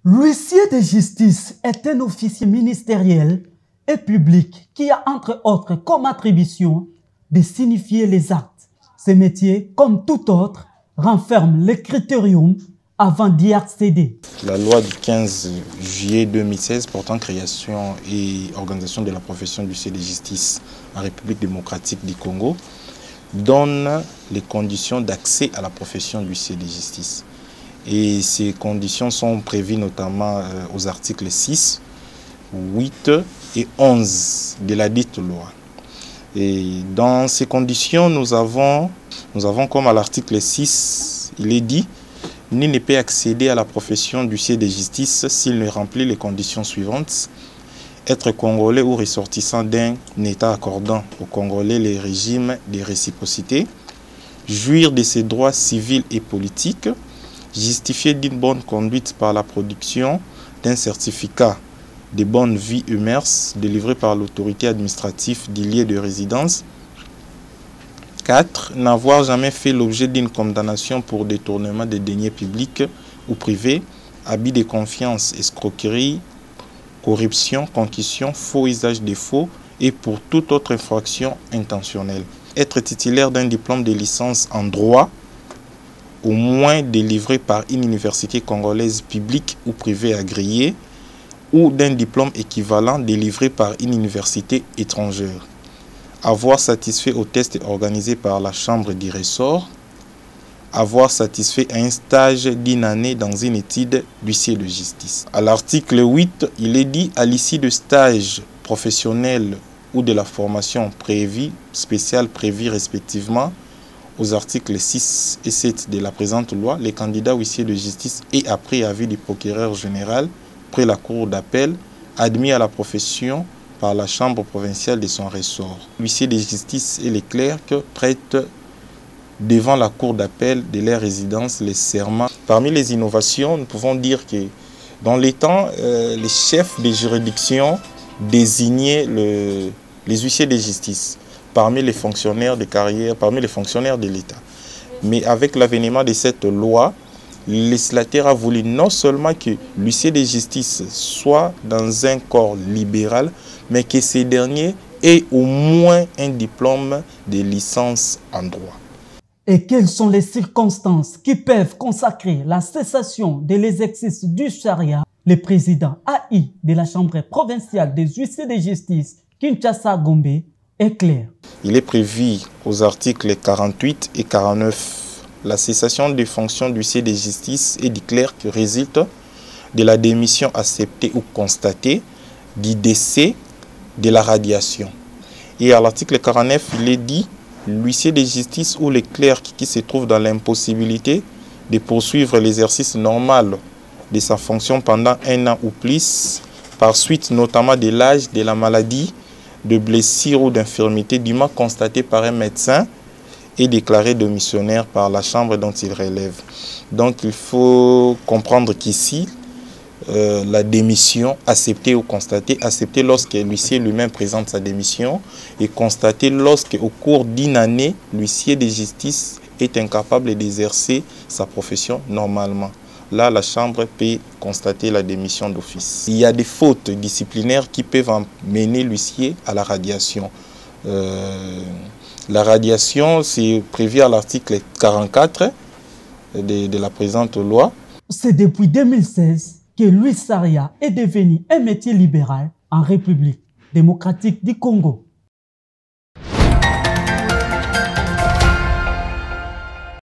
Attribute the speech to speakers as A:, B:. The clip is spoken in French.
A: L'huissier de justice est un officier ministériel et public qui a entre autres comme attribution de signifier les actes. Ce métier, comme tout autre, renferme les critériums avant d'y accéder.
B: La loi du 15 juillet 2016 portant création et organisation de la profession d'huissier de justice en République démocratique du Congo donne les conditions d'accès à la profession d'huissier de justice. Et ces conditions sont prévues notamment aux articles 6, 8 et 11 de la dite loi. Et dans ces conditions, nous avons comme à l'article 6, il est dit « Nul ne peut accéder à la profession d'huissier de justice s'il ne remplit les conditions suivantes. Être congolais ou ressortissant d'un État accordant aux Congolais les régimes de réciprocité, jouir de ses droits civils et politiques, justifier d'une bonne conduite par la production d'un certificat de bonne vie et mœurs délivré par l'autorité administrative du lieu de résidence. 4. N'avoir jamais fait l'objet d'une condamnation pour détournement de deniers publics ou privés, abus de confiance, escroquerie, corruption, concussion, faux usage de faux et pour toute autre infraction intentionnelle. Être titulaire d'un diplôme de licence en droit, au moins délivré par une université congolaise publique ou privée agréée, ou d'un diplôme équivalent délivré par une université étrangère. Avoir satisfait au test organisé par la chambre du ressort. Avoir satisfait à un stage d'une année dans une étude d'huissier de justice. À l'article 8, il est dit à l'issue de stages professionnels ou de la formation spéciale prévue respectivement aux articles 6 et 7 de la présente loi, les candidats huissiers de justice et après avis du procureur général, près la cour d'appel, admis à la profession par la chambre provinciale de son ressort. L'huissier de justice et les clercs prêtent devant la cour d'appel de leur résidence les serments. Parmi les innovations, nous pouvons dire que dans les temps, les chefs de juridiction désignaient les huissiers de justice parmi les fonctionnaires de carrière, parmi les fonctionnaires de l'État. Mais avec l'avènement de cette loi, le législateur a voulu non seulement que l'huissier de justice soit dans un corps libéral, mais que ces derniers aient au moins un diplôme de licence en droit.
A: Et quelles sont les circonstances qui peuvent consacrer la cessation de l'exercice du charia? Le président AI de la Chambre provinciale des huissiers de justice, Kinshasa-Gombe, est clair.
B: Il est prévu aux articles 48 et 49 la cessation des fonctions d'huissier de justice et du clerc qui résulte de la démission acceptée ou constatée, du décès, de la radiation. Et à l'article 49, il est dit l'huissier de justice ou le clerc qui se trouve dans l'impossibilité de poursuivre l'exercice normal de sa fonction pendant 1 an ou plus, par suite notamment de l'âge, de la maladie, de blessures ou d'infirmités dûment constatées par un médecin et déclaré démissionnaire par la chambre dont il relève. Donc il faut comprendre qu'ici, la démission acceptée ou constatée, acceptée lorsque l'huissier lui-même présente sa démission et constatée lorsque au cours d'une année, l'huissier de justice est incapable d'exercer sa profession normalement. Là, la Chambre peut constater la démission d'office. Il y a des fautes disciplinaires qui peuvent amener l'huissier à la radiation. La radiation, c'est prévu à l'article 44 de la présente loi.
A: C'est depuis 2016 que l'huissiat est devenu un métier libéral en République démocratique du Congo.